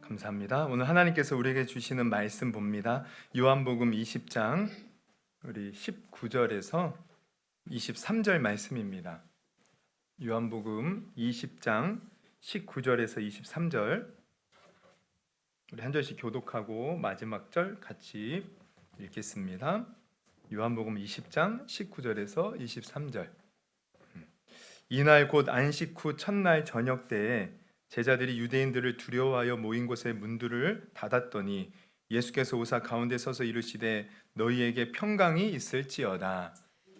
감사합니다. 오늘 하나님께서 우리에게 주시는 말씀 봅니다. 요한복음 20장 우리 19절에서 23절 말씀입니다. 요한복음 20장 19절에서 23절 우리 한 절씩 교독하고 마지막 절 같이 읽겠습니다. 요한복음 20장 19절에서 23절. 이날 곧 안식 후 첫날 저녁 때에 제자들이 유대인들을 두려워하여 모인 곳의 문들을 닫았더니 예수께서 오사 가운데 서서 이르시되 너희에게 평강이 있을지어다.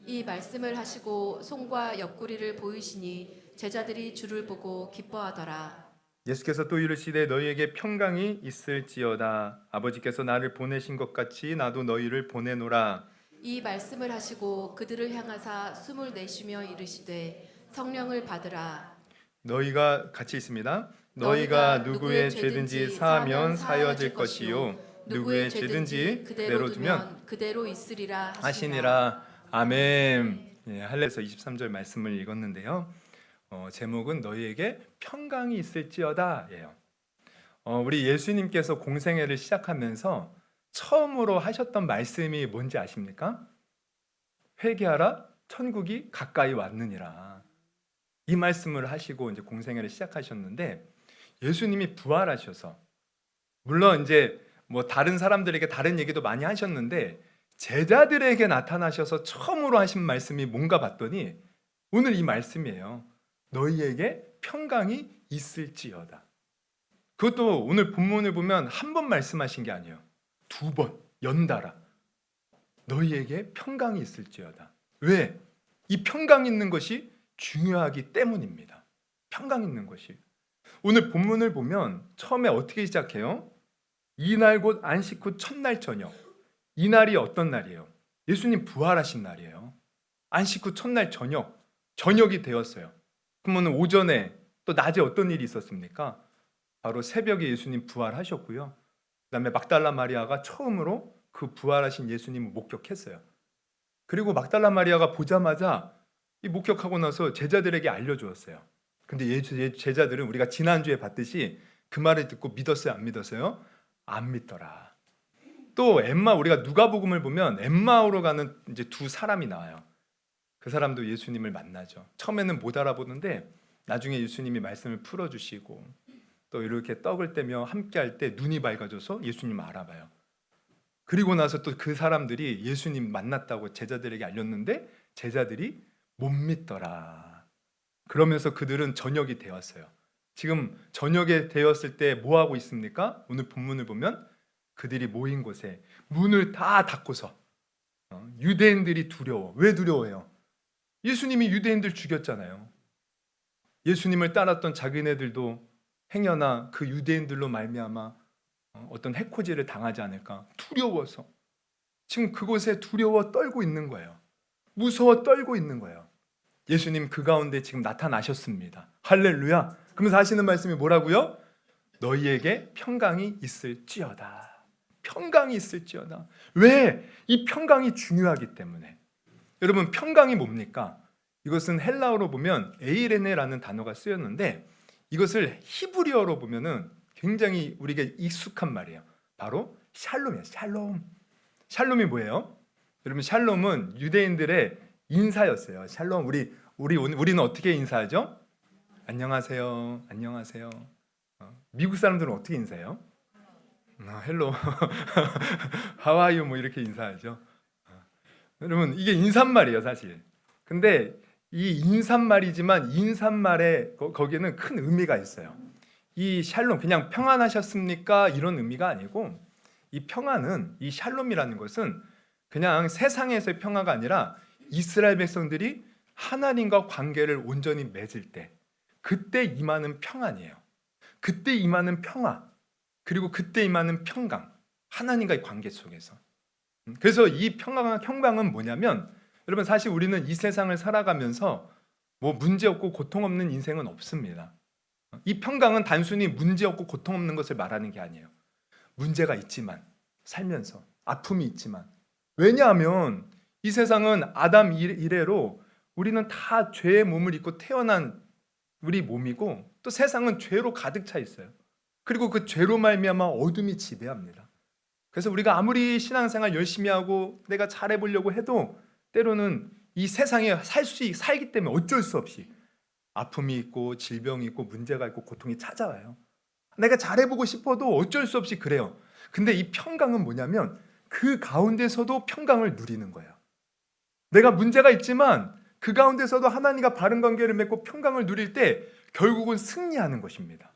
이 말씀을 하시고 손과 옆구리를 보이시니 제자들이 주를 보고 기뻐하더라. 예수께서 또 이르시되 너희에게 평강이 있을지어다. 아버지께서 나를 보내신 것 같이 나도 너희를 보내노라. 이 말씀을 하시고 그들을 향하사 숨을 내쉬며 이르시되 성령을 받으라. 너희가 같이 있습니다. 너희가 누구의 죄든지 사하면 사여질 것이요 누구의 죄든지 그대로 두면 그대로 있으리라 하시니라. 아멘. 할례서 23절 말씀을 읽었는데요. 제목은 너희에게 평강이 있을지어다예요. 우리 예수님께서 공생애를 시작하면서 처음으로 하셨던 말씀이 뭔지 아십니까? 회개하라, 천국이 가까이 왔느니라. 이 말씀을 하시고 이제 공생애를 시작하셨는데 예수님이 부활하셔서 물론 이제 뭐 다른 사람들에게 다른 얘기도 많이 하셨는데 제자들에게 나타나셔서 처음으로 하신 말씀이 뭔가 봤더니 오늘 이 말씀이에요. 너희에게 평강이 있을지어다. 그것도 오늘 본문을 보면 한 번 말씀하신 게 아니에요. 두 번 연달아 너희에게 평강이 있을지어다. 왜? 이 평강 있는 것이 중요하기 때문입니다. 평강 있는 것이. 오늘 본문을 보면 처음에 어떻게 시작해요? 이날 곧 안식 후 첫날 저녁. 이날이 어떤 날이에요? 예수님 부활하신 날이에요. 안식 후 첫날 저녁이 되었어요. 그러면 오전에 또 낮에 어떤 일이 있었습니까? 바로 새벽에 예수님 부활하셨고요. 그다음에 막달라 마리아가 처음으로 그 부활하신 예수님을 목격했어요. 그리고 막달라 마리아가 보자마자 이 목격하고 나서 제자들에게 알려주었어요. 근데 제자들은 우리가 지난주에 봤듯이 그 말을 듣고 믿었어요? 안 믿었어요? 안 믿더라. 또 우리가 누가복음을 보면 엠마오로 가는 이제 두 사람이 나와요. 그 사람도 예수님을 만나죠. 처음에는 못 알아보는데 나중에 예수님이 말씀을 풀어주시고 또 이렇게 떡을 떼며 함께할 때 눈이 밝아져서 예수님을 알아봐요. 그리고 나서 또 그 사람들이 예수님 만났다고 제자들에게 알렸는데 제자들이 못 믿더라. 그러면서 그들은 저녁이 되었어요. 지금 저녁에 되었을 때 뭐 하고 있습니까? 오늘 본문을 보면 그들이 모인 곳에 문을 다 닫고서 유대인들이 두려워. 왜 두려워해요? 예수님이 유대인들 죽였잖아요. 예수님을 따랐던 자기네들도 행여나 그 유대인들로 말미암아 어떤 해코지를 당하지 않을까 두려워서 지금 그곳에 두려워 떨고 있는 거예요. 무서워 떨고 있는 거예요. 예수님 그 가운데 지금 나타나셨습니다. 할렐루야. 그러면서 하시는 말씀이 뭐라고요? 너희에게 평강이 있을지어다. 평강이 있을지어다. 왜? 이 평강이 중요하기 때문에. 여러분 평강이 뭡니까? 이것은 헬라어로 보면 에이레네라는 단어가 쓰였는데 이것을 히브리어로 보면은 굉장히 우리에게 익숙한 말이에요. 바로 샬롬이에요. 샬롬. 샬롬이 뭐예요? 여러분 샬롬은 유대인들의 인사였어요. 샬롬. 우리는 어떻게 인사하죠? 안녕하세요. 안녕하세요. 미국 사람들은 어떻게 인사해요? 헬로. 하와이유 뭐 이렇게 인사하죠. 여러분 이게 인사말이에요, 사실. 근데 이 인사말이지만 인사말에 거기에는 큰 의미가 있어요. 이 샬롬 그냥 평안하셨습니까? 이런 의미가 아니고 이 평안은 이 샬롬이라는 것은 그냥 세상에서의 평화가 아니라 이스라엘 백성들이 하나님과 관계를 온전히 맺을 때 그때 임하는 평안이에요. 그때 임하는 평화 그리고 그때 임하는 평강 하나님과의 관계 속에서. 그래서 이 평강은 뭐냐면 여러분 사실 우리는 이 세상을 살아가면서 뭐 문제 없고 고통 없는 인생은 없습니다. 이 평강은 단순히 문제 없고 고통 없는 것을 말하는 게 아니에요. 문제가 있지만 살면서 아픔이 있지만 왜냐하면 이 세상은 아담 이래로 우리는 다 죄의 몸을 입고 태어난 우리 몸이고 또 세상은 죄로 가득 차 있어요. 그리고 그 죄로 말미암아 어둠이 지배합니다. 그래서 우리가 아무리 신앙생활 열심히 하고 내가 잘해보려고 해도 때로는 이 세상에 살기 때문에 어쩔 수 없이 아픔이 있고 질병이 있고 문제가 있고 고통이 찾아와요. 내가 잘해보고 싶어도 어쩔 수 없이 그래요. 근데 이 평강은 뭐냐면 그 가운데서도 평강을 누리는 거예요. 내가 문제가 있지만 그 가운데서도 하나님과 바른 관계를 맺고 평강을 누릴 때 결국은 승리하는 것입니다.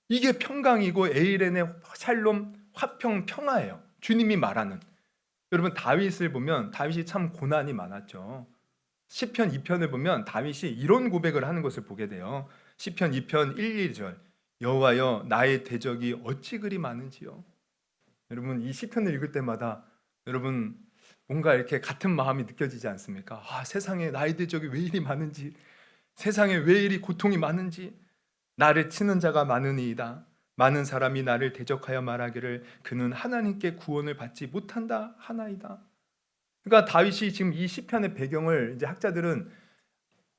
이게 평강이고 에이렌의 샬롬, 화평, 평화예요. 주님이 말하는. 여러분 다윗을 보면 다윗이 참 고난이 많았죠. 시편 2편을 보면 다윗이 이런 고백을 하는 것을 보게 돼요. 시편 2편 1, 2절 여호와여 나의 대적이 어찌 그리 많은지요. 여러분 이 시편을 읽을 때마다 여러분 뭔가 이렇게 같은 마음이 느껴지지 않습니까? 세상에 나의 대적이 왜 이리 많은지, 세상에 왜 이리 고통이 많은지, 나를 치는 자가 많으니이다. 많은 사람이 나를 대적하여 말하기를 그는 하나님께 구원을 받지 못한다 하나이다. 그러니까 다윗이 지금 이 시편의 배경을 이제 학자들은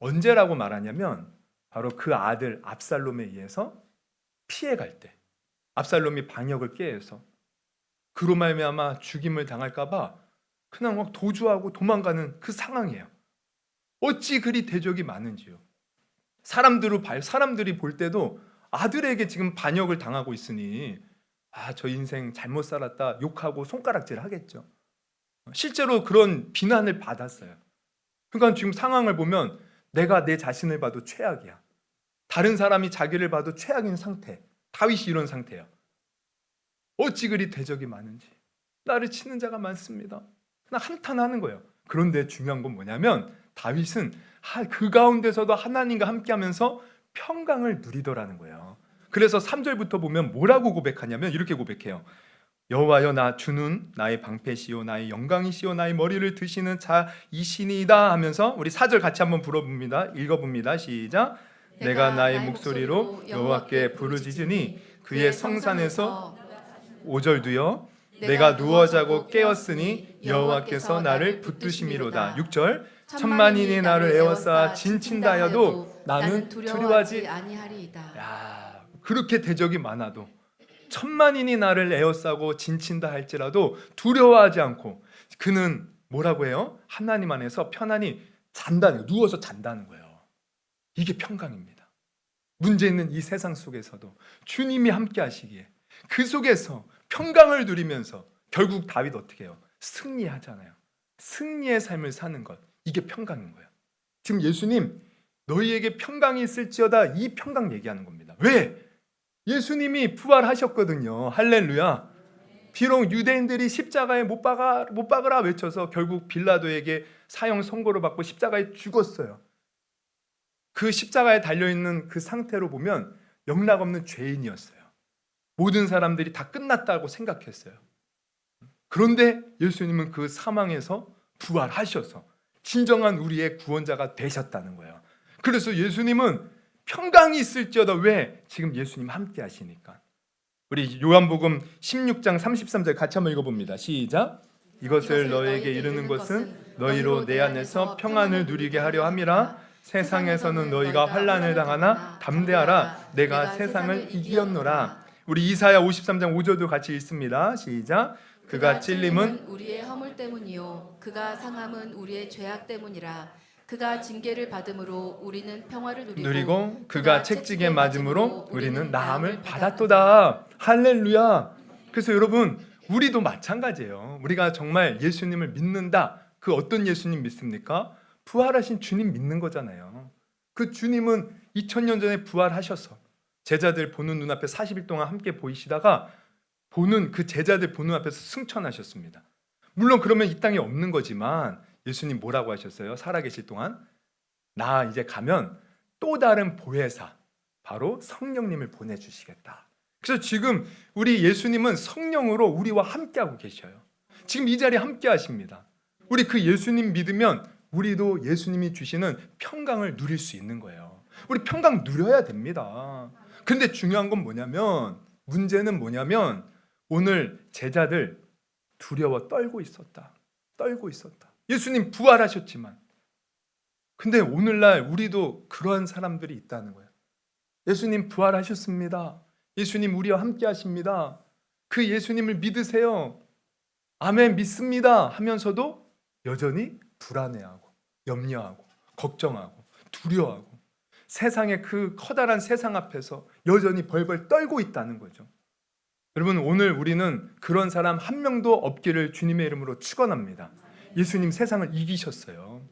언제라고 말하냐면 바로 그 아들 압살롬에 의해서 피해갈 때, 압살롬이 방역을 깨해서 그로 말미암아 죽임을 당할까봐 그냥 막 도주하고 도망가는 그 상황이에요. 어찌 그리 대적이 많은지요. 사람들이 볼 때도 아들에게 지금 반역을 당하고 있으니 저 인생 잘못 살았다 욕하고 손가락질 하겠죠. 실제로 그런 비난을 받았어요. 그러니까 지금 상황을 보면 내가 내 자신을 봐도 최악이야. 다른 사람이 자기를 봐도 최악인 상태. 다윗이 이런 상태예요. 어찌 그리 대적이 많은지. 나를 치는 자가 많습니다. 그냥 한탄하는 거예요. 그런데 중요한 건 뭐냐면 다윗은 그 가운데서도 하나님과 함께하면서 평강을 누리더라는 거예요. 그래서 3절부터 보면 뭐라고 고백하냐면 이렇게 고백해요. 여호와여 나 주는 나의 방패시요 나의 영광이시요 나의 머리를 드시는 자이시니이다 하면서 우리 4절 같이 한번 읽어봅니다. 시작. 내가 나의 목소리로 여호와께 부르짖으니 그의 성산에서 5절도요. 내가 누워 자고 깨었으니 여호와께서 나를 붙드심이로다. 6절 천만인이 나를 에워싸 진친다 하여도 나는 두려워하지 아니하리이다. 그렇게 대적이 많아도 천만인이 나를 에워싸고 진친다 할지라도 두려워하지 않고 그는 뭐라고 해요? 하나님 안에서 편안히 잔다는, 누워서 잔다는 거예요. 이게 평강입니다. 문제 있는 이 세상 속에서도 주님이 함께 하시기에 그 속에서 평강을 누리면서 결국 다윗 어떻게 해요? 승리하잖아요. 승리의 삶을 사는 것, 이게 평강인 거예요. 지금 예수님 너희에게 평강이 있을지어다 이 평강 얘기하는 겁니다. 왜? 예수님이 부활하셨거든요. 할렐루야. 비록 유대인들이 십자가에 못 박으라 외쳐서 결국 빌라도에게 사형 선고를 받고 십자가에 죽었어요. 그 십자가에 달려있는 그 상태로 보면 영락없는 죄인이었어요. 모든 사람들이 다 끝났다고 생각했어요. 그런데 예수님은 그 사망에서 부활하셔서 진정한 우리의 구원자가 되셨다는 거예요. 그래서 예수님은 평강이 있을지어다. 왜? 지금 예수님 함께 하시니까. 우리 요한복음 16장 33절 같이 한번 읽어봅니다. 시작. 이것을 너희에게 이르는 것은 너희로 내 안에서 평안을 누리게 하려 함이라. 세상에서는 너희가 환난을 당하나 담대하라. 내가 세상을 이기었노라. 우리 이사야 53장 5절도 같이 읽습니다. 시작. 그가 찔림은 우리의 허물 때문이요 그가 상함은 우리의 죄악 때문이라. 그가 징계를 받음으로 우리는 평화를 누리고 그가 채찍에 맞음으로 우리는 나음을 받았도다. 할렐루야. 그래서 여러분 우리도 마찬가지예요. 우리가 정말 예수님을 믿는다. 그 어떤 예수님 믿습니까? 부활하신 주님 믿는 거잖아요. 그 주님은 2000년 전에 부활하셔서 제자들 보는 눈앞에 40일 동안 함께 보이시다가 그 제자들 보는 앞에서 승천하셨습니다. 물론 그러면 이 땅에 없는 거지만 예수님 뭐라고 하셨어요? 살아계실 동안 나 이제 가면 또 다른 보혜사 바로 성령님을 보내주시겠다. 그래서 지금 우리 예수님은 성령으로 우리와 함께하고 계셔요. 지금 이 자리에 함께 하십니다. 우리 그 예수님 믿으면 우리도 예수님이 주시는 평강을 누릴 수 있는 거예요. 우리 평강 누려야 됩니다. 근데 중요한 건 뭐냐면 문제는 뭐냐면 오늘 제자들 두려워 떨고 있었다. 예수님 부활하셨지만 근데 오늘날 우리도 그러한 사람들이 있다는 거예요. 예수님 부활하셨습니다. 예수님 우리와 함께 하십니다. 그 예수님을 믿으세요. 아멘 믿습니다 하면서도 여전히 불안해하고 염려하고 걱정하고 두려워하고 세상의 그 커다란 세상 앞에서 여전히 벌벌 떨고 있다는 거죠. 여러분 오늘 우리는 그런 사람 한 명도 없기를 주님의 이름으로 축원합니다. 예수님 세상을 이기셨어요.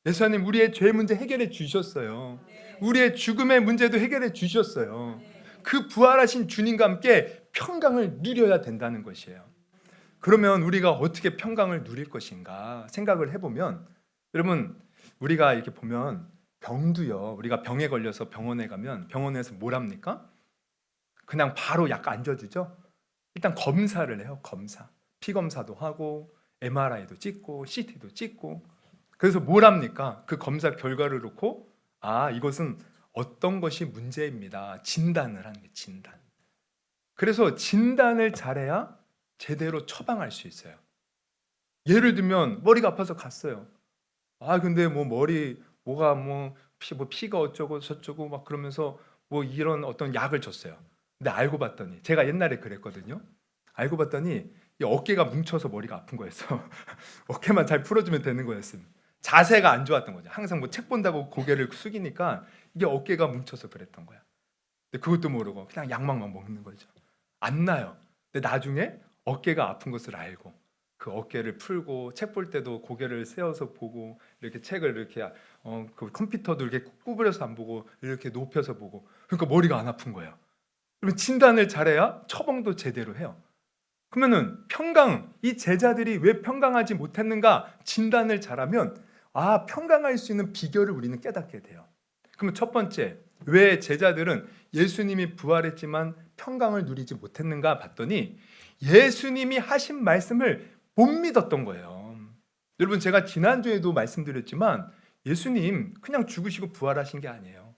예수님 우리의 죄 문제 해결해 주셨어요. 우리의 죽음의 문제도 해결해 주셨어요. 그 부활하신 주님과 함께 평강을 누려야 된다는 것이에요. 그러면 우리가 어떻게 평강을 누릴 것인가 생각을 해보면, 여러분 우리가 이렇게 보면 병도요, 우리가 병에 걸려서 병원에 가면 병원에서 뭘 합니까? 그냥 바로 약 안 줘주죠. 일단 검사를 해요. 검사, 피 검사도 하고 MRI도 찍고 CT도 찍고. 그래서 뭘 합니까? 그 검사 결과를 놓고 이것은 어떤 것이 문제입니다, 진단을 하는 게 진단. 그래서 진단을 잘해야 제대로 처방할 수 있어요. 예를 들면 머리가 아파서 갔어요. 근데 뭐 뭐가 피가 어쩌고 저쩌고 막 그러면서 뭐 이런 어떤 약을 줬어요. 근데 알고 봤더니, 제가 옛날에 그랬거든요. 알고 봤더니 이 어깨가 뭉쳐서 머리가 아픈 거였어. 어깨만 잘 풀어주면 되는 거였음. 자세가 안 좋았던 거죠. 항상 뭐 책 본다고 고개를 숙이니까 이게 어깨가 뭉쳐서 그랬던 거야. 근데 그것도 모르고 그냥 약만 먹는 거죠. 안 나요. 근데 나중에 어깨가 아픈 것을 알고 그 어깨를 풀고 책 볼 때도 고개를 세워서 보고 이렇게 책을 이렇게 그 컴퓨터도 이렇게 구부려서 안 보고 이렇게 높여서 보고, 그러니까 머리가 안 아픈 거예요. 그러면 진단을 잘해야 처방도 제대로 해요. 그러면은 이 제자들이 왜 평강하지 못했는가 진단을 잘하면 평강할 수 있는 비결을 우리는 깨닫게 돼요. 그러면 첫 번째, 왜 제자들은 예수님이 부활했지만 평강을 누리지 못했는가 봤더니 예수님이 하신 말씀을 못 믿었던 거예요. 여러분 제가 지난주에도 말씀드렸지만 예수님 그냥 죽으시고 부활하신 게 아니에요.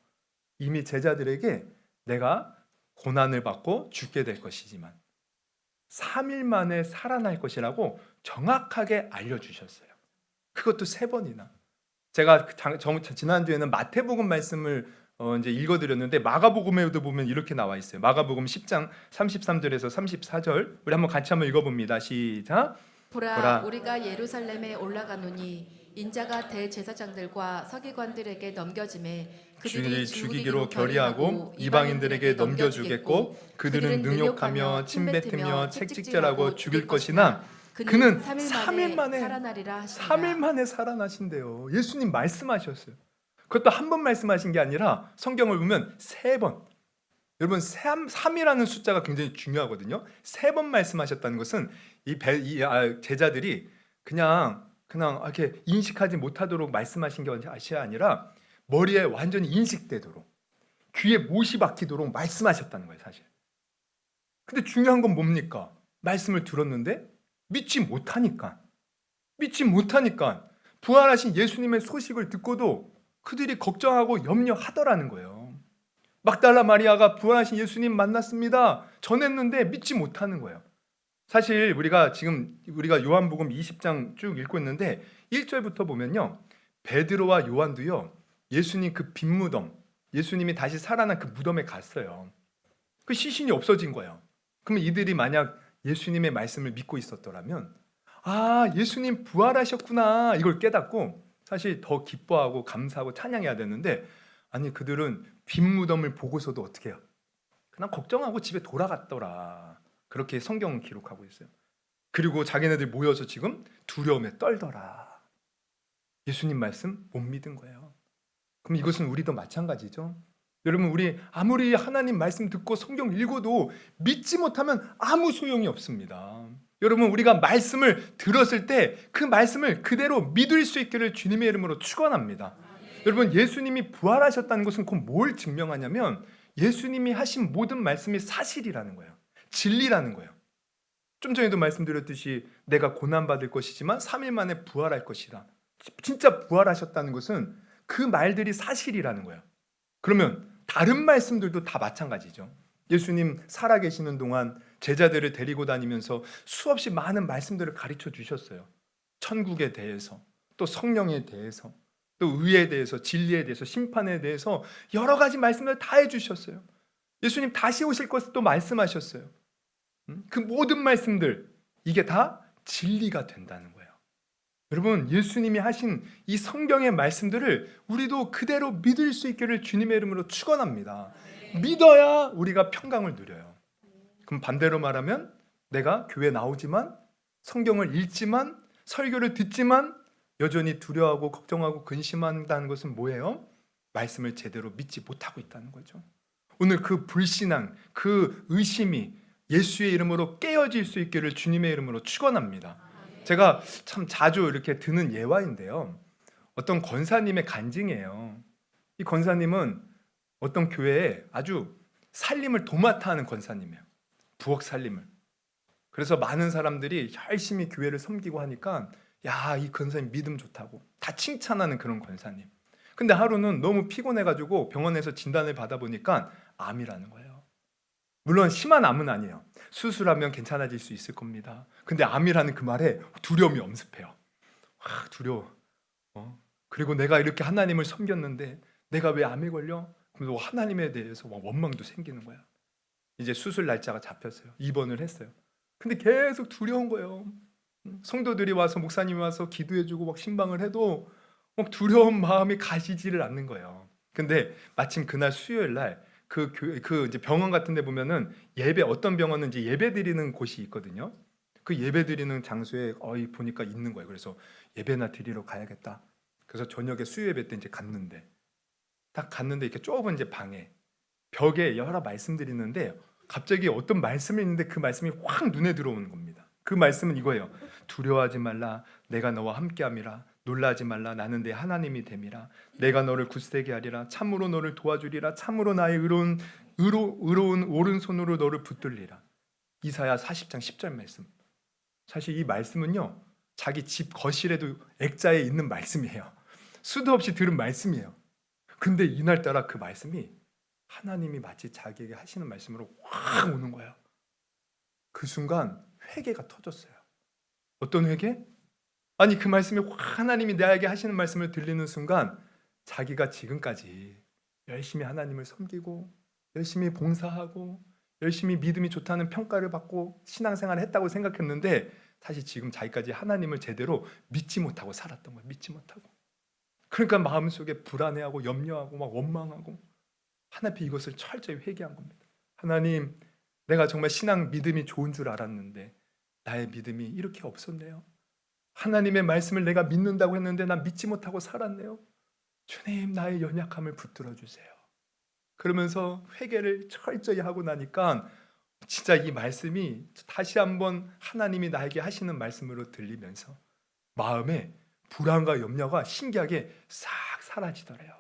이미 제자들에게 내가 고난을 받고 죽게 될 것이지만 3일 만에 살아날 것이라고 정확하게 알려주셨어요. 그것도 3번이나. 제가 지난주에는 마태복음 말씀을 이제 읽어드렸는데 마가복음에도 보면 이렇게 나와 있어요. 마가복음 10장 33절에서 34절 우리 한번 같이 한번 읽어봅니다. 시작. 보라, 우리가 예루살렘에 올라가노니 인자가 대제사장들과 서기관들에게 넘겨짐에 그들이 죽이기로 결의하고 이방인들에게 넘겨주겠고 그들은 능욕하며 침뱉으며 채찍질하고 죽일 것이나 그는 3일 만에 살아나리라 하신다. 3일 만에 살아나신대요. 예수님 말씀하셨어요. 그것도 한 번 말씀하신 게 아니라 성경을 보면 3번. 여러분 3이라는 숫자가 굉장히 중요하거든요. 3번 말씀하셨다는 것은 제자들이 그냥 이렇게 인식하지 못하도록 말씀하신 것이 아니라 머리에 완전히 인식되도록, 귀에 못이 박히도록 말씀하셨다는 거예요, 사실. 근데 중요한 건 뭡니까? 말씀을 들었는데 믿지 못하니까 부활하신 예수님의 소식을 듣고도 그들이 걱정하고 염려하더라는 거예요. 막달라 마리아가 부활하신 예수님 만났습니다 전했는데 믿지 못하는 거예요. 사실 우리가 요한복음 20장 쭉 읽고 있는데 1절부터 보면요, 베드로와 요한도요 예수님 그 빈 무덤, 예수님이 다시 살아난 그 무덤에 갔어요. 그 시신이 없어진 거예요. 그러면 이들이 만약 예수님의 말씀을 믿고 있었더라면 예수님 부활하셨구나 이걸 깨닫고 사실 더 기뻐하고 감사하고 찬양해야 되는데, 아니 그들은 빈 무덤을 보고서도 어떻게 해요? 그냥 걱정하고 집에 돌아갔더라. 그렇게 성경은 기록하고 있어요. 그리고 자기네들 모여서 지금 두려움에 떨더라. 예수님 말씀 못 믿은 거예요. 그럼 이것은 우리도 마찬가지죠. 여러분 우리 아무리 하나님 말씀 듣고 성경 읽어도 믿지 못하면 아무 소용이 없습니다. 여러분 우리가 말씀을 들었을 때 그 말씀을 그대로 믿을 수 있기를 주님의 이름으로 축원합니다. 여러분 예수님이 부활하셨다는 것은 곧 뭘 증명하냐면 예수님이 하신 모든 말씀이 사실이라는 거예요. 진리라는 거예요. 좀 전에도 말씀드렸듯이 내가 고난받을 것이지만 3일 만에 부활할 것이다. 진짜 부활하셨다는 것은 그 말들이 사실이라는 거예요. 그러면 다른 말씀들도 다 마찬가지죠. 예수님 살아계시는 동안 제자들을 데리고 다니면서 수없이 많은 말씀들을 가르쳐 주셨어요. 천국에 대해서, 또 성령에 대해서, 또 의에 대해서, 진리에 대해서, 심판에 대해서 여러 가지 말씀을 다 해주셨어요. 예수님 다시 오실 것을 또 말씀하셨어요. 그 모든 말씀들, 이게 다 진리가 된다는 거예요. 여러분, 예수님이 하신 이 성경의 말씀들을 우리도 그대로 믿을 수 있기를 주님의 이름으로 축원합니다. 믿어야 우리가 평강을 누려요. 그럼 반대로 말하면 내가 교회 나오지만, 성경을 읽지만, 설교를 듣지만 여전히 두려워하고 걱정하고 근심한다는 것은 뭐예요? 말씀을 제대로 믿지 못하고 있다는 거죠. 오늘 그 불신앙, 그 의심이 예수의 이름으로 깨어질 수 있기를 주님의 이름으로 축원합니다. 제가 참 자주 이렇게 드는 예화인데요. 어떤 권사님의 간증이에요. 이 권사님은 어떤 교회에 아주 살림을 도맡아 하는 권사님이에요. 부엌 살림을. 그래서 많은 사람들이 열심히 교회를 섬기고 하니까 야, 이 권사님 믿음 좋다고 다 칭찬하는 그런 권사님. 근데 하루는 너무 피곤해가지고 병원에서 진단을 받아보니까 암이라는 거예요. 물론 심한 암은 아니에요. 수술하면 괜찮아질 수 있을 겁니다. 근데 암이라는 그 말에 두려움이 엄습해요. 두려워. 그리고 내가 이렇게 하나님을 섬겼는데 내가 왜 암에 걸려? 그래서 하나님에 대해서 원망도 생기는 거야. 이제 수술 날짜가 잡혔어요. 입원을 했어요. 근데 계속 두려운 거예요. 성도들이 와서, 목사님이 와서 기도해주고 막 신방을 해도 막 두려운 마음이 가시지를 않는 거예요. 근데 마침 그날 수요일 날 그 이제 병원 같은 데 보면은 예배, 어떤 병원은 이제 예배 드리는 곳이 있거든요. 그 예배 드리는 장소에 보니까 있는 거예요. 그래서 예배나 드리러 가야겠다. 그래서 저녁에 수요 예배 때 이제 갔는데, 딱 갔는데 이렇게 좁은 이제 방에 벽에 여러 말씀들이 있는데 갑자기 어떤 말씀이 있는데 그 말씀이 확 눈에 들어오는 겁니다. 그 말씀은 이거예요. 두려워하지 말라, 내가 너와 함께함이라. 놀라지 말라, 나는 내 하나님이 됨이라. 내가 너를 굳세게 하리라. 참으로 너를 도와주리라. 참으로 나의 의로운 오른손으로 너를 붙들리라. 이사야 40장 10절 말씀. 사실 이 말씀은요, 자기 집 거실에도 액자에 있는 말씀이에요. 수도 없이 들은 말씀이에요. 근데 이날따라 그 말씀이 하나님이 마치 자기에게 하시는 말씀으로 확 오는 거예요. 그 순간 회개가 터졌어요. 어떤 회개? 아니, 그 말씀이 확 하나님이 나에게 하시는 말씀을 들리는 순간 자기가 지금까지 열심히 하나님을 섬기고 열심히 봉사하고 열심히 믿음이 좋다는 평가를 받고 신앙생활을 했다고 생각했는데 사실 지금 자기까지 하나님을 제대로 믿지 못하고 살았던 거예요. 믿지 못하고. 그러니까 마음속에 불안해하고 염려하고 막 원망하고 하나님 앞에 이것을 철저히 회개한 겁니다. 하나님, 내가 정말 신앙 믿음이 좋은 줄 알았는데 나의 믿음이 이렇게 없었네요. 하나님의 말씀을 내가 믿는다고 했는데 난 믿지 못하고 살았네요. 주님, 나의 연약함을 붙들어 주세요. 그러면서 회개를 철저히 하고 나니까 진짜 이 말씀이 다시 한번 하나님이 나에게 하시는 말씀으로 들리면서 마음에 불안과 염려가 신기하게 싹 사라지더래요.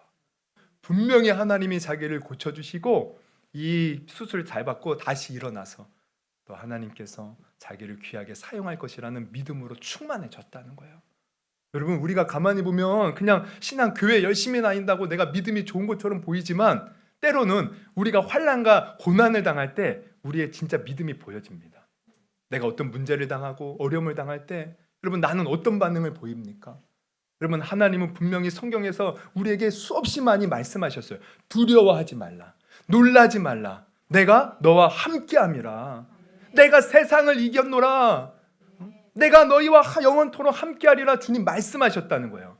분명히 하나님이 자기를 고쳐주시고 이 수술 잘 받고 다시 일어나서 또 하나님께서 자기를 귀하게 사용할 것이라는 믿음으로 충만해졌다는 거예요. 여러분, 우리가 가만히 보면 그냥 신앙 교회 열심히 다닌다고 내가 믿음이 좋은 것처럼 보이지만 때로는 우리가 환난과 고난을 당할 때 우리의 진짜 믿음이 보여집니다. 내가 어떤 문제를 당하고 어려움을 당할 때 여러분, 나는 어떤 반응을 보입니까? 여러분, 하나님은 분명히 성경에서 우리에게 수없이 많이 말씀하셨어요. 두려워하지 말라, 놀라지 말라, 내가 너와 함께함이라. 내가 세상을 이겼노라. 내가 너희와 영원토록 함께하리라. 주님 말씀하셨다는 거예요.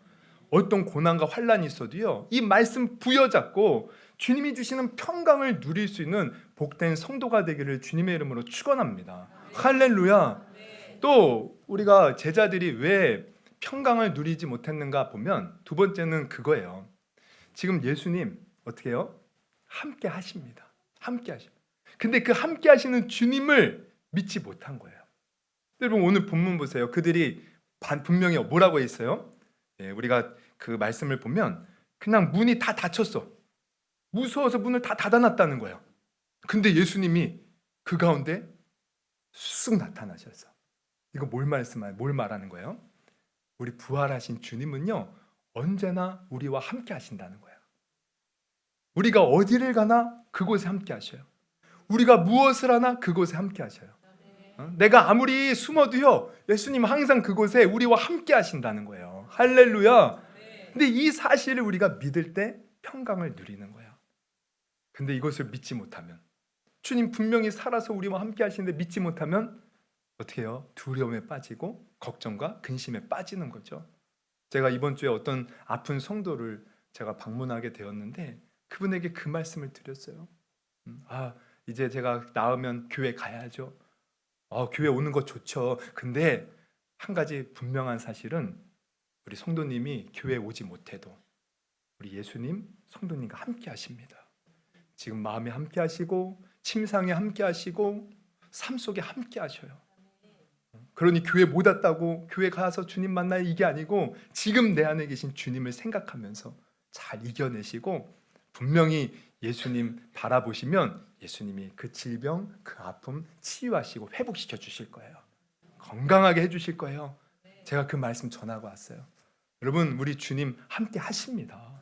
어떤 고난과 환난이 있어도요, 이 말씀 부여잡고 주님이 주시는 평강을 누릴 수 있는 복된 성도가 되기를 주님의 이름으로 축원합니다. 할렐루야. 또 우리가 제자들이 왜 평강을 누리지 못했는가 보면 두 번째는 그거예요. 지금 예수님 어떻게 해요? 함께 하십니다. 함께 하십니다. 근데 그 함께 하시는 주님을 믿지 못한 거예요. 여러분, 오늘 본문 보세요. 그들이 분명히 뭐라고 했어요? 우리가 그 말씀을 보면 그냥 문이 다 닫혔어. 무서워서 문을 다 닫아놨다는 거예요. 근데 예수님이 그 가운데 쑥 나타나셔서 이거 뭘 말하는 거예요? 우리 부활하신 주님은요, 언제나 우리와 함께 하신다는 거예요. 우리가 어디를 가나 그곳에 함께 하셔요. 우리가 무엇을 하나 그곳에 함께 하셔요. 내가 아무리 숨어도요, 예수님 항상 그곳에 우리와 함께 하신다는 거예요. 할렐루야. 근데 이 사실을 우리가 믿을 때 평강을 누리는 거예요. 근데 이것을 믿지 못하면 주님 분명히 살아서 우리와 함께 하시는데 믿지 못하면 어떻게 해요? 두려움에 빠지고 걱정과 근심에 빠지는 거죠. 제가 이번 주에 어떤 아픈 성도를 제가 방문하게 되었는데 그분에게 그 말씀을 드렸어요. 이제 제가 나으면 교회 가야죠. 교회 오는 거 좋죠. 근데 한 가지 분명한 사실은 우리 성도님이 교회 오지 못해도 우리 예수님 성도님과 함께 하십니다. 지금 마음에 함께 하시고 침상에 함께 하시고 삶 속에 함께 하셔요. 그러니 교회 못 왔다고 교회 가서 주님 만나요 이게 아니고 지금 내 안에 계신 주님을 생각하면서 잘 이겨내시고 분명히 예수님 바라보시면 예수님이 그 질병, 그 아픔 치유하시고 회복시켜 주실 거예요. 건강하게 해주실 거예요. 제가 그 말씀 전하고 왔어요. 여러분 우리 주님 함께 하십니다.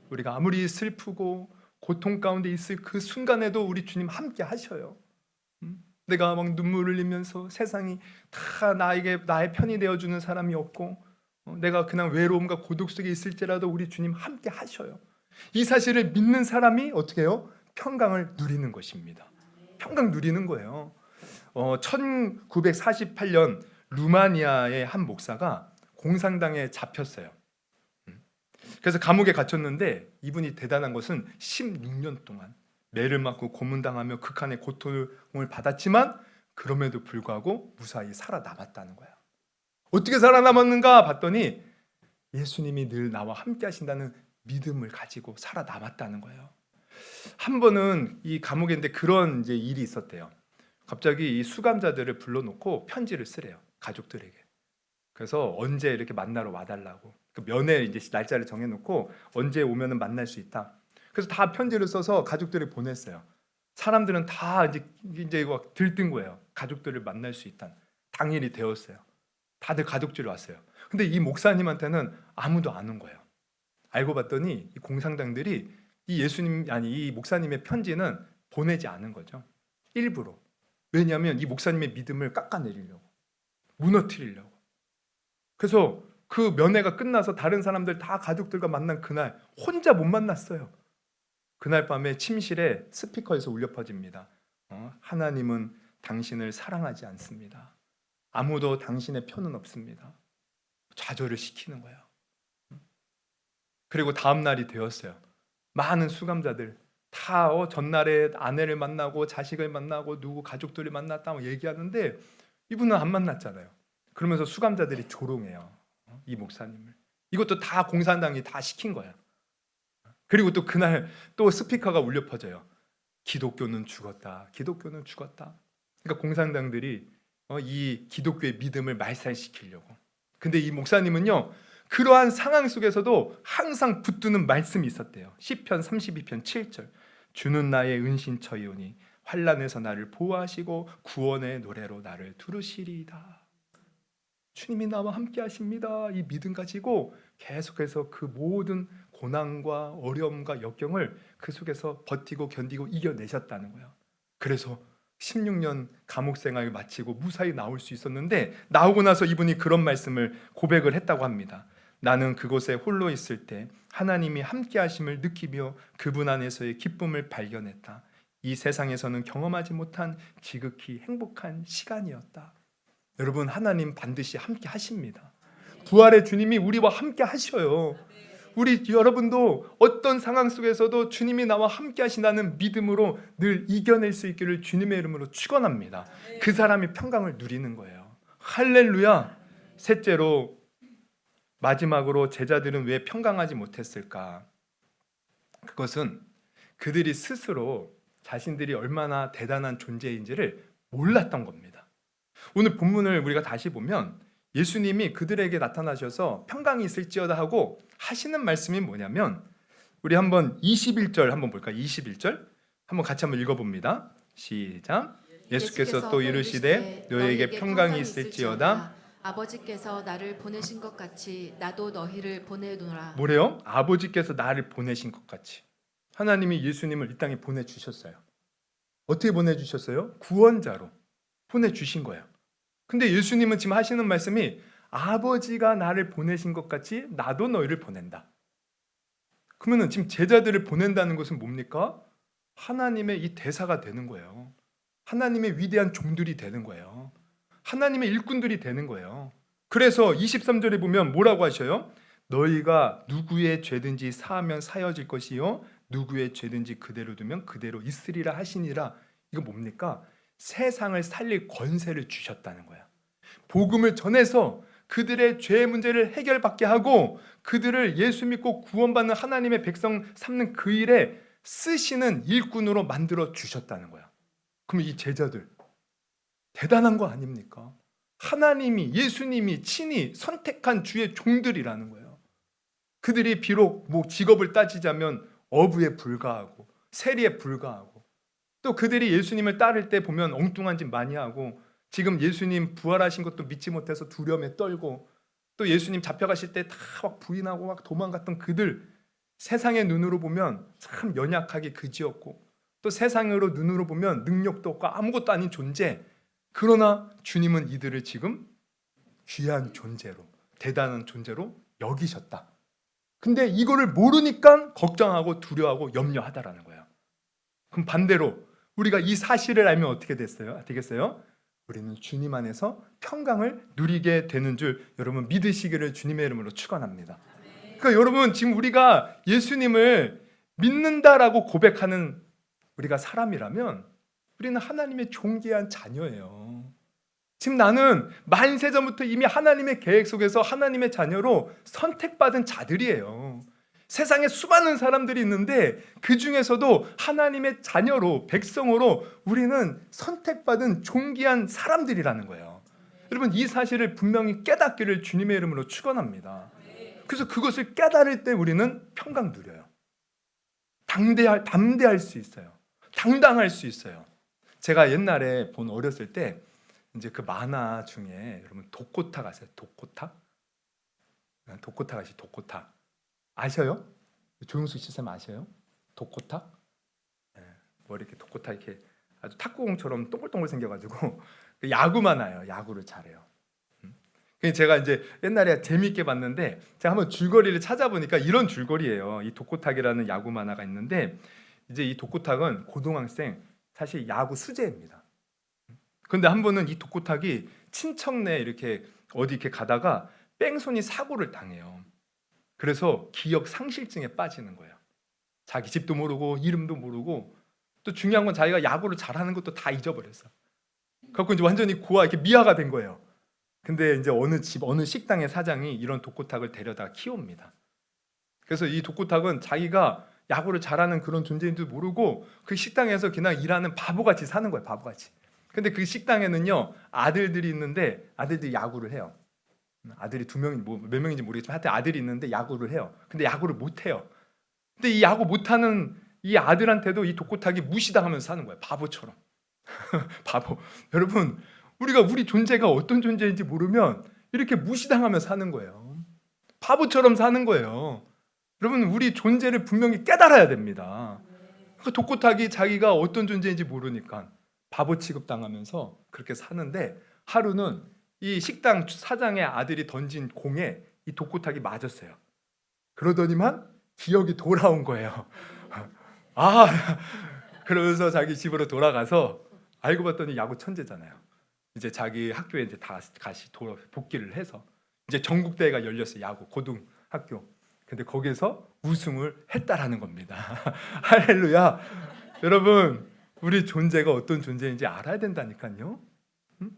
우리가 아무리 슬프고 고통 가운데 있을 그 순간에도 우리 주님 함께 하셔요. 내가 막 눈물을 흘리면서 세상이 다 나의 편이 되어주는 사람이 없고 내가 그냥 외로움과 고독 속에 있을지라도 우리 주님 함께 하셔요. 이 사실을 믿는 사람이 어떻게 해요? 평강을 누리는 것입니다. 평강 누리는 거예요. 1948년 루마니아의 한 목사가 공산당에 잡혔어요. 그래서 감옥에 갇혔는데 이분이 대단한 것은 16년 동안 매를 맞고 고문당하며 극한의 고통을 받았지만 그럼에도 불구하고 무사히 살아남았다는 거야. 어떻게 살아남았는가 봤더니 예수님이 늘 나와 함께 하신다는 믿음을 가지고 살아남았다는 거예요. 한 번은 이 감옥에 있는데 그런 이제 일이 있었대요. 갑자기 이 수감자들을 불러놓고 편지를 쓰래요. 가족들에게. 그래서 언제 이렇게 만나러 와달라고. 그 면회 이제 날짜를 정해놓고 언제 오면은 만날 수 있다. 그래서 다 편지를 써서 가족들이 보냈어요. 사람들은 다 이제 막 들뜬 거예요. 가족들을 만날 수 있다. 당일이 되었어요. 다들 가족들이 왔어요. 근데 이 목사님한테는 아무도 안 온 거예요. 알고 봤더니 이 공산당들이 이 목사님의 편지는 보내지 않은 거죠. 일부러. 왜냐하면 이 목사님의 믿음을 깎아내리려고, 무너뜨리려고. 그래서 그 면회가 끝나서 다른 사람들 다 가족들과 만난 그날 혼자 못 만났어요. 그날 밤에 침실에 스피커에서 울려 퍼집니다. 하나님은 당신을 사랑하지 않습니다. 아무도 당신의 편은 없습니다. 좌절을 시키는 거예요. 그리고 다음 날이 되었어요. 많은 수감자들 다 전날에 아내를 만나고 자식을 만나고 누구 가족들을 만났다고 얘기하는데 이분은 안 만났잖아요. 그러면서 수감자들이 조롱해요. 이 목사님을. 이것도 다 공산당이 다 시킨 거야. 그리고 또 그날 또 스피커가 울려 퍼져요. 기독교는 죽었다. 기독교는 죽었다. 그러니까 공산당들이 이 기독교의 믿음을 말살시키려고. 근데 이 목사님은요. 그러한 상황 속에서도 항상 붙드는 말씀이 있었대요. 시편 32편 7절. 주는 나의 은신처이오니 환난에서 나를 보호하시고 구원의 노래로 나를 두르시리이다. 주님이 나와 함께 하십니다. 이 믿음 가지고 계속해서 그 모든 고난과 어려움과 역경을 그 속에서 버티고 견디고 이겨내셨다는 거예요. 그래서 16년 감옥 생활을 마치고 무사히 나올 수 있었는데 나오고 나서 이분이 그런 말씀을 고백을 했다고 합니다. 나는 그곳에 홀로 있을 때 하나님이 함께 하심을 느끼며 그분 안에서의 기쁨을 발견했다. 이 세상에서는 경험하지 못한 지극히 행복한 시간이었다. 여러분 하나님 반드시 함께 하십니다. 부활의 주님이 우리와 함께 하셔요. 우리 여러분도 어떤 상황 속에서도 주님이 나와 함께 하신다는 믿음으로 늘 이겨낼 수 있기를 주님의 이름으로 축원합니다. 그 사람이 평강을 누리는 거예요. 할렐루야. 셋째로 마지막으로 제자들은 왜 평강하지 못했을까? 그것은 그들이 스스로 자신들이 얼마나 대단한 존재인지를 몰랐던 겁니다. 오늘 본문을 우리가 다시 보면 예수님이 그들에게 나타나셔서 평강이 있을지어다 하고 하시는 말씀이 뭐냐면 우리 한번 21절 한번 볼까요? 21절 한번 같이 한번 읽어봅니다. 시작. 예수께서 또 이르시되 너희에게 평강이 있을지어다. 아버지께서 나를 보내신 것 같이 나도 너희를 보내노라. 뭐래요? 아버지께서 나를 보내신 것 같이. 하나님이 예수님을 이 땅에 보내주셨어요. 어떻게 보내주셨어요? 구원자로 보내주신 거예요. 근데 예수님은 지금 하시는 말씀이 아버지가 나를 보내신 것 같이 나도 너희를 보낸다. 그러면 지금 제자들을 보낸다는 것은 뭡니까? 하나님의 이 대사가 되는 거예요. 하나님의 위대한 종들이 되는 거예요. 하나님의 일꾼들이 되는 거예요. 그래서 23절에 보면 뭐라고 하셔요? 너희가 누구의 죄든지 사하면 사여질 것이요 누구의 죄든지 그대로 두면 그대로 있으리라 하시니라. 이거 뭡니까? 세상을 살릴 권세를 주셨다는 거야. 복음을 전해서 그들의 죄 문제를 해결받게 하고 그들을 예수 믿고 구원받는 하나님의 백성 삼는 그 일에 쓰시는 일꾼으로 만들어 주셨다는 거야. 그럼 이 제자들 대단한 거 아닙니까? 하나님이, 예수님이 친히 선택한 주의 종들이라는 거예요. 그들이 비록 뭐 직업을 따지자면 어부에 불과하고 세리에 불과하고, 또 그들이 예수님을 따를 때 보면 엉뚱한 짓 많이 하고, 지금 예수님 부활하신 것도 믿지 못해서 두려움에 떨고, 또 예수님 잡혀가실 때 다 막 부인하고 막 도망갔던 그들, 세상의 눈으로 보면 참 연약하게 그지없고, 또 세상으로 눈으로 보면 능력도 없고 아무것도 아닌 존재, 그러나 주님은 이들을 지금 귀한 존재로, 대단한 존재로 여기셨다. 근데 이거를 모르니까 걱정하고 두려워하고 염려하다라는 거예요. 그럼 반대로 우리가 이 사실을 알면 어떻게 되겠어요? 우리는 주님 안에서 평강을 누리게 되는 줄 여러분 믿으시기를 주님의 이름으로 축원합니다. 그러니까 여러분, 지금 우리가 예수님을 믿는다라고 고백하는 우리가 사람이라면 우리는 하나님의 존귀한 자녀예요. 지금 나는 만세전부터 이미 하나님의 계획 속에서 하나님의 자녀로 선택받은 자들이에요. 세상에 수많은 사람들이 있는데 그 중에서도 하나님의 자녀로, 백성으로 우리는 선택받은 존귀한 사람들이라는 거예요. 여러분, 이 사실을 분명히 깨닫기를 주님의 이름으로 축원합니다. 그래서 그것을 깨달을 때 우리는 평강 누려요. 담대할 수 있어요. 당당할 수 있어요. 제가 옛날에 어렸을 때 이제 그 만화 중에 여러분 독고탁 아세요? 독고탁? 독고탁 아시죠? 독고탁 아셔요? 조용수 씨쌤 아셔요? 독고탁? 뭐 이렇게 독고탁 이렇게 아주 탁구공처럼 동글동글 생겨가지고 야구 만화예요. 야구를 잘해요. 제가 이제 옛날에 재미있게 봤는데 제가 한번 줄거리를 찾아보니까 이런 줄거리예요. 이 독고탁이라는 야구 만화가 있는데, 이제 이 독고탁은 고등학생, 사실 야구 수재입니다. 그런데 한 번은 이 독고탁이 친척네 이렇게 어디 이렇게 가다가 뺑소니 사고를 당해요. 그래서 기억 상실증에 빠지는 거예요. 자기 집도 모르고 이름도 모르고, 또 중요한 건 자기가 야구를 잘하는 것도 다 잊어버렸어. 그래서 이제 완전히 고아 이렇게 미아가 된 거예요. 근데 이제 어느 식당의 사장이 이런 독고탁을 데려다 키웁니다. 그래서 이 독고탁은 자기가 야구를 잘하는 그런 존재인 줄 모르고 그 식당에서 그냥 일하는 바보같이 사는 거예요. 바보같이. 근데 그 식당에는요 아들들이 있는데 아들들이 야구를 해요. 아들이 2명인지 몇 명인지 모르겠지만 하여튼 아들이 있는데 야구를 해요. 근데 야구를 못해요. 근데 이 야구 못하는 이 아들한테도 이 독고탁이 무시당하면서 사는 거예요. 바보처럼. 바보. 여러분, 우리가 우리 존재가 어떤 존재인지 모르면 이렇게 무시당하면서 사는 거예요. 바보처럼 사는 거예요. 여러분, 우리 존재를 분명히 깨달아야 됩니다. 그 독고탁이 자기가 어떤 존재인지 모르니까 바보 취급당하면서 그렇게 사는데, 하루는 이 식당 사장의 아들이 던진 공에 이 독고탁이 맞았어요. 그러더니만 기억이 돌아온 거예요. 그러면서 자기 집으로 돌아가서 알고 봤더니 야구 천재잖아요. 이제 자기 학교에 이제 다시 복귀를 해서 이제 전국대회가 열렸어요. 야구 고등학교. 근데 거기서 우승을 했다라는 겁니다. 할렐루야. 여러분, 우리 존재가 어떤 존재인지 알아야 된다니까요.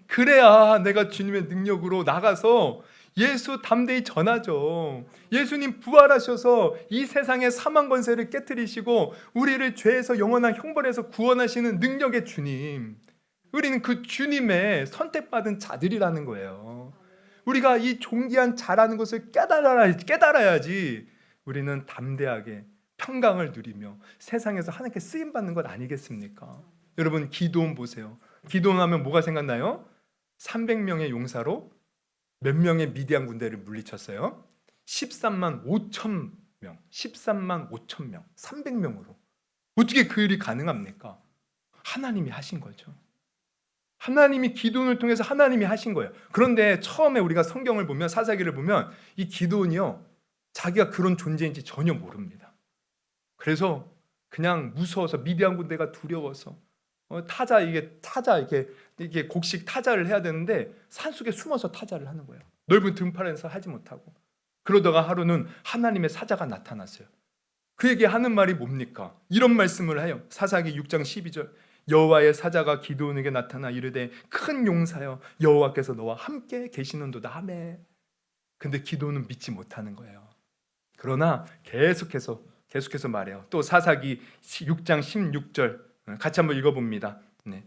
그래야 내가 주님의 능력으로 나가서 예수 담대히 전하죠. 예수님 부활하셔서 이 세상의 사망 권세를 깨트리시고 우리를 죄에서 영원한 형벌에서 구원하시는 능력의 주님, 우리는 그 주님의 선택받은 자들이라는 거예요. 우리가 이 존귀한 자라는 것을 깨달아야지 우리는 담대하게 평강을 누리며 세상에서 하나님께 쓰임받는 것 아니겠습니까? 여러분, 기도원 보세요. 기도원 하면 뭐가 생각나요? 300명의 용사로 몇 명의 미디안 군대를 물리쳤어요? 13만 5천 명, 13만 5천 명, 300명으로. 어떻게 그 일이 가능합니까? 하나님이 하신 거죠. 하나님이 기도원을 통해서 하나님이 하신 거예요. 그런데 처음에 우리가 성경을 보면, 사사기를 보면 이 기도원이요, 자기가 그런 존재인지 전혀 모릅니다. 그래서 그냥 무서워서 미디안 군대가 두려워서 타자 이게 곡식 타자를 해야 되는데 산속에 숨어서 타자를 하는 거예요. 넓은 등판에서 하지 못하고. 그러다가 하루는 하나님의 사자가 나타났어요. 그에게 하는 말이 뭡니까? 이런 말씀을 해요. 사사기 6장 12절. 여호와의 사자가 기드온에게 나타나 이르되 큰 용사여 여호와께서 너와 함께 계시는도다 하매. 근데 기드온은 믿지 못하는 거예요. 그러나 계속해서 말해요. 또 사사기 6장 16절 같이 한번 읽어봅니다. 네.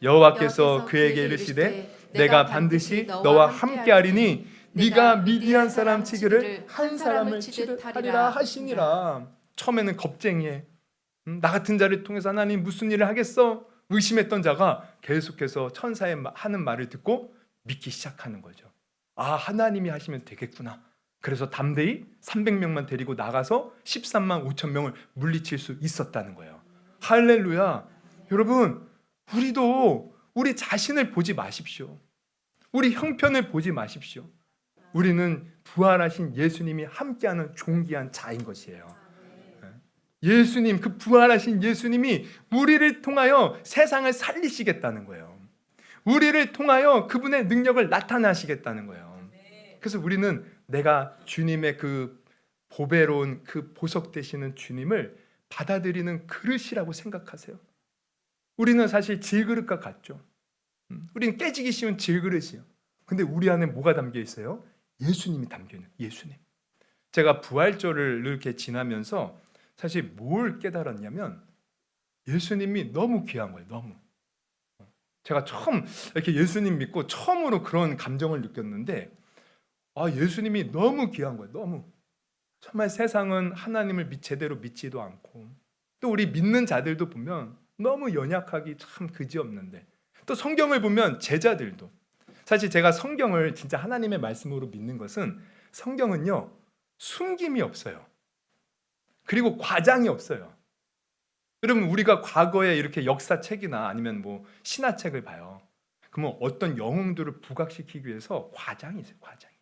여호와께서 그에게 이르시되 내가 반드시 너와 함께하리니 네가 미디안 사람 치기를 한 사람을 치듯 하리라 하시니라. 처음에는 겁쟁이에 나 같은 자를 통해서 하나님 무슨 일을 하겠어? 의심했던 자가 계속해서 천사의 하는 말을 듣고 믿기 시작하는 거죠. 아, 하나님이 하시면 되겠구나. 그래서 담대히 300명만 데리고 나가서 13만 5천 명을 물리칠 수 있었다는 거예요. 할렐루야. 여러분, 우리도 우리 자신을 보지 마십시오. 우리 형편을 보지 마십시오. 우리는 부활하신 예수님이 함께하는 존귀한 자인 것이에요. 예수님, 그 부활하신 예수님이 우리를 통하여 세상을 살리시겠다는 거예요. 우리를 통하여 그분의 능력을 나타나시겠다는 거예요. 그래서 우리는 내가 주님의 그 보배로운 그 보석 되시는 주님을 받아들이는 그릇이라고 생각하세요. 우리는 사실 질그릇과 같죠. 우리는 깨지기 쉬운 질그릇이요. 근데 우리 안에 뭐가 담겨 있어요? 예수님이 담겨 있는 예수님. 제가 부활절을 이렇게 지나면서 사실 뭘 깨달았냐면 예수님이 너무 귀한 거예요. 너무. 제가 처음 이렇게 예수님 믿고 처음으로 그런 감정을 느꼈는데 예수님이 너무 귀한 거예요. 너무. 정말 세상은 하나님을 제대로 믿지도 않고 또 우리 믿는 자들도 보면 너무 연약하기 참 그지없는데 또 성경을 보면 제자들도 사실 제가 성경을 진짜 하나님의 말씀으로 믿는 것은 성경은요 숨김이 없어요. 그리고 과장이 없어요. 여러분 우리가 과거에 이렇게 역사책이나 아니면 뭐 신화책을 봐요. 그러면 어떤 영웅들을 부각시키기 위해서 과장이 있어요. 과장이.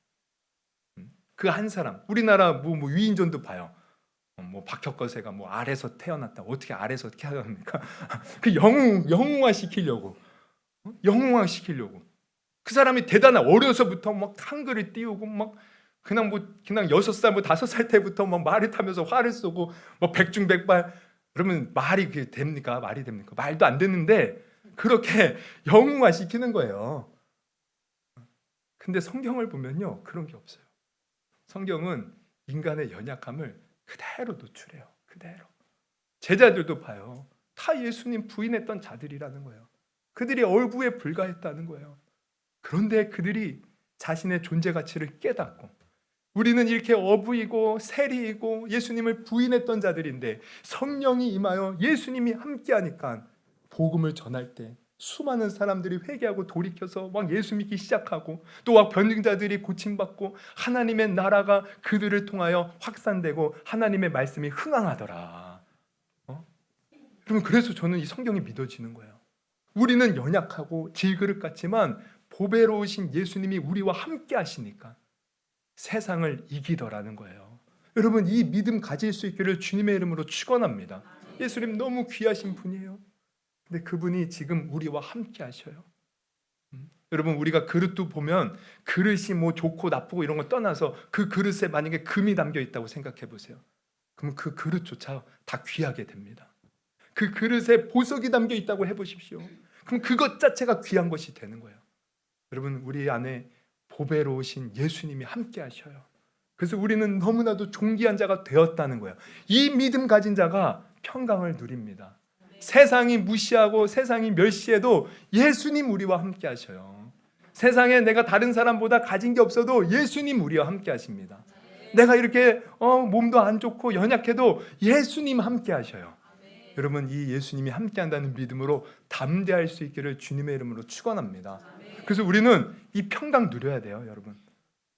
그 한 사람 우리나라 뭐 위인전도 봐요. 뭐 박혁거세가 뭐 알에서 태어났다. 어떻게 알에서 태어납니까? 그 영웅화 시키려고 그 사람이 대단한 어려서부터 막 한글을 띄우고 막 그냥 6살 뭐 5살 때부터 막 말을 타면서 화를 쏘고 뭐 백중백발 그러면 말이 그게 됩니까? 말이 됩니까? 말도 안 되는데 그렇게 영웅화 시키는 거예요. 근데 성경을 보면요 그런 게 없어요. 성경은 인간의 연약함을 그대로 노출해요. 그대로. 제자들도 봐요. 다 예수님 부인했던 자들이라는 거예요. 그들이 얼굴에 불과했다는 거예요. 그런데 그들이 자신의 존재 가치를 깨닫고 우리는 이렇게 어부이고 세리이고 예수님을 부인했던 자들인데 성령이 임하여 예수님이 함께하니까 복음을 전할 때 수많은 사람들이 회개하고 돌이켜서 막 예수 믿기 시작하고 또 막 변증자들이 고침받고 하나님의 나라가 그들을 통하여 확산되고 하나님의 말씀이 흥황하더라. 그러면 그래서 저는 이 성경이 믿어지는 거예요. 우리는 연약하고 질그릇 같지만 보배로우신 예수님이 우리와 함께 하시니까 세상을 이기더라는 거예요. 여러분 이 믿음 가질 수 있기를 주님의 이름으로 축원합니다. 예수님 너무 귀하신 분이에요. 근데 그분이 지금 우리와 함께 하셔요. 여러분 우리가 그릇도 보면 그릇이 뭐 좋고 나쁘고 이런 거 떠나서 그 그릇에 만약에 금이 담겨 있다고 생각해 보세요. 그러면 그 그릇조차 다 귀하게 됩니다. 그 그릇에 보석이 담겨 있다고 해보십시오. 그럼 그것 자체가 귀한 것이 되는 거예요. 여러분 우리 안에 보배로우신 예수님이 함께 하셔요. 그래서 우리는 너무나도 존귀한 자가 되었다는 거예요. 이 믿음 가진 자가 평강을 누립니다. 세상이 무시하고 세상이 멸시해도 예수님 우리와 함께 하셔요. 세상에 내가 다른 사람보다 가진 게 없어도 예수님 우리와 함께 하십니다. 내가 이렇게 몸도 안 좋고 연약해도 예수님 함께 하셔요. 여러분 이 예수님이 함께 한다는 믿음으로 담대할 수 있기를 주님의 이름으로 축원합니다. 그래서 우리는 이 평강 누려야 돼요, 여러분.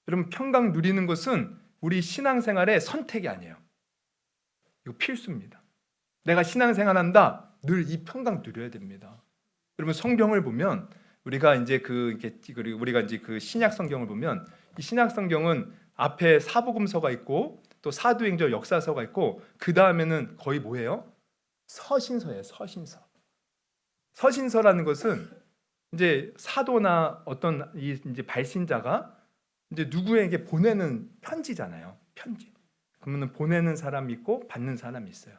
여러분 평강 누리는 것은 우리 신앙생활의 선택이 아니에요. 이거 필수입니다. 내가 신앙생활한다. 늘 이 평강 누려야 됩니다. 여러분 성경을 보면 우리가 이제 우리가 이제 그 신약 성경을 보면 이 신약 성경은 앞에 사복음서가 있고 또 사도행전 역사서가 있고 그 다음에는 거의 뭐예요? 서신서예요. 서신서. 서신서라는 것은 이제 사도나 어떤 이제 발신자가 이제 누구에게 보내는 편지잖아요. 편지. 그러면 보내는 사람이 있고 받는 사람이 있어요.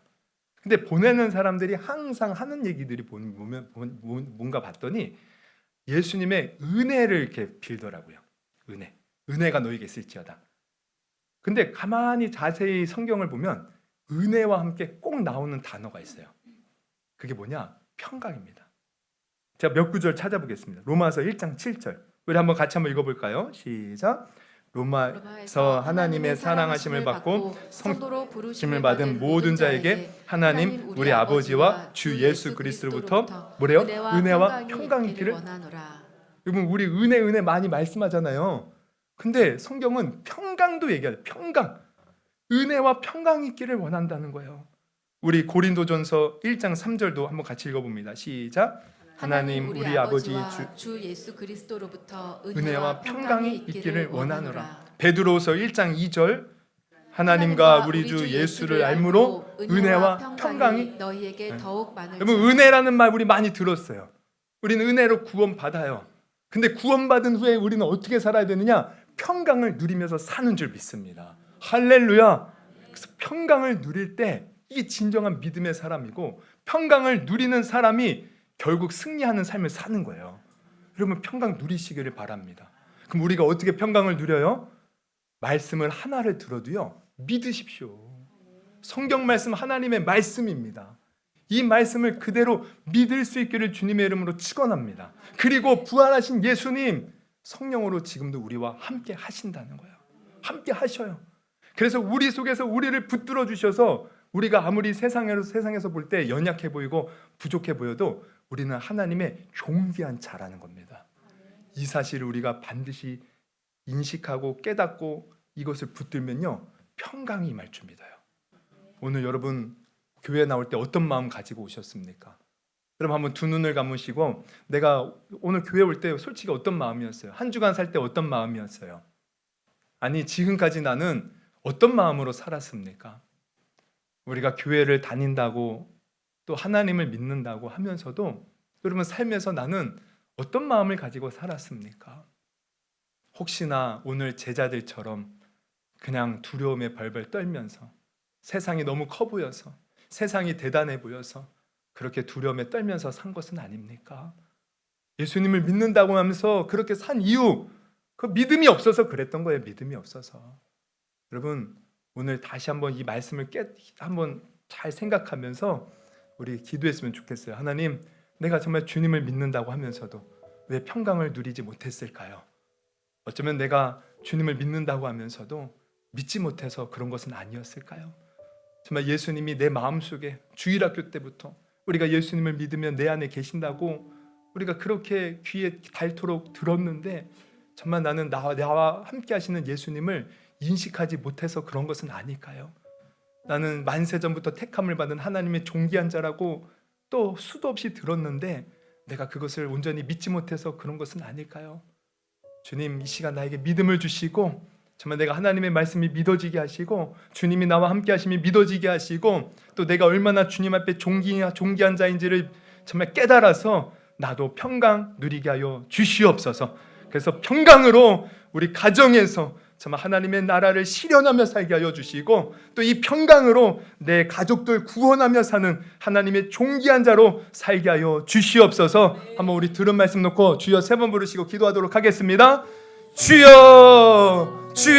근데 보내는 사람들이 항상 하는 얘기들이 보면 뭔가 봤더니 예수님의 은혜를 이렇게 빌더라고요. 은혜가 너에게 있을지어다. 근데 가만히 자세히 성경을 보면 은혜와 함께 꼭 나오는 단어가 있어요. 그게 뭐냐? 평강입니다. 제가 몇 구절 찾아보겠습니다. 로마서 1장 7절. 우리 한번 같이 한번 읽어볼까요? 시작. 로마서 하나님의 사랑하심을 받고 성도로 부르심을 받은 모든 자에게 하나님 우리 아버지와 주 예수 그리스도로부터 뭐래요? 은혜와 평강이 있기를. 여러분 우리 은혜 많이 말씀하잖아요. 근데 성경은 평강도 얘기해요. 평강. 은혜와 평강이 있기를 원한다는 거예요. 우리 고린도전서 1장 3절도 한번 같이 읽어봅니다. 시작. 하나님 우리 아버지 주 예수 그리스도로부터 은혜와 평강이 있기를 원하노라. 베드로서 1장 2절 하나님과 우리 주 예수를 알므로 은혜와 평강이 너희에게 더욱 많은. 여러분 은혜라는 말 우리 많이 들었어요. 우리는 은혜로 구원받아요. 근데 구원받은 후에 우리는 어떻게 살아야 되느냐? 평강을 누리면서 사는 줄 믿습니다. 할렐루야. 그래서 평강을 누릴 때 이게 진정한 믿음의 사람이고 평강을 누리는 사람이 결국 승리하는 삶을 사는 거예요. 여러분 평강 누리시기를 바랍니다. 그럼 우리가 어떻게 평강을 누려요? 말씀을 하나를 들어도요 믿으십시오. 성경 말씀 하나님의 말씀입니다. 이 말씀을 그대로 믿을 수 있기를 주님의 이름으로 축원합니다. 그리고 부활하신 예수님 성령으로 지금도 우리와 함께 하신다는 거예요. 함께 하셔요. 그래서 우리 속에서 우리를 붙들어 주셔서 우리가 아무리 세상에서 볼 때 연약해 보이고 부족해 보여도 우리는 하나님의 존귀한 자라는 겁니다. 이 사실을 우리가 반드시 인식하고 깨닫고 이것을 붙들면요 평강이 임할 줄 믿어요. 오늘 여러분 교회 나올 때 어떤 마음 가지고 오셨습니까? 여러분 한번 두 눈을 감으시고 내가 오늘 교회 올 때 솔직히 어떤 마음이었어요? 한 주간 살 때 어떤 마음이었어요? 아니 지금까지 나는 어떤 마음으로 살았습니까? 우리가 교회를 다닌다고 또 하나님을 믿는다고 하면서도 여러분 삶에서 나는 어떤 마음을 가지고 살았습니까? 혹시나 오늘 제자들처럼 그냥 두려움에 벌벌 떨면서 세상이 너무 커 보여서 세상이 대단해 보여서 그렇게 두려움에 떨면서 산 것은 아닙니까? 예수님을 믿는다고 하면서 그렇게 산 이유 그 믿음이 없어서 그랬던 거예요. 믿음이 없어서. 여러분 오늘 다시 한번 이 말씀을 한번 잘 생각하면서 우리 기도했으면 좋겠어요. 하나님 내가 정말 주님을 믿는다고 하면서도 왜 평강을 누리지 못했을까요? 어쩌면 내가 주님을 믿는다고 하면서도 믿지 못해서 그런 것은 아니었을까요? 정말 예수님이 내 마음속에 주일학교 때부터 우리가 예수님을 믿으면 내 안에 계신다고 우리가 그렇게 귀에 닳도록 들었는데 정말 나는 나와 함께 하시는 예수님을 인식하지 못해서 그런 것은 아닐까요? 나는 만세전부터 택함을 받은 하나님의 존귀한 자라고 또 수도 없이 들었는데 내가 그것을 온전히 믿지 못해서 그런 것은 아닐까요? 주님 이 시간 나에게 믿음을 주시고 정말 내가 하나님의 말씀이 믿어지게 하시고 주님이 나와 함께 하심이 믿어지게 하시고 또 내가 얼마나 주님 앞에 존귀한 자인지를 정말 깨달아서 나도 평강 누리게 하여 주시옵소서. 그래서 평강으로 우리 가정에서 정말 하나님의 나라를 실현하며 살게 하여 주시고 또 이 평강으로 내 가족들 구원하며 사는 하나님의 존귀한 자로 살게 하여 주시옵소서. 한번 우리 들은 말씀 놓고 주여 세 번 부르시고 기도하도록 하겠습니다. 주여 주여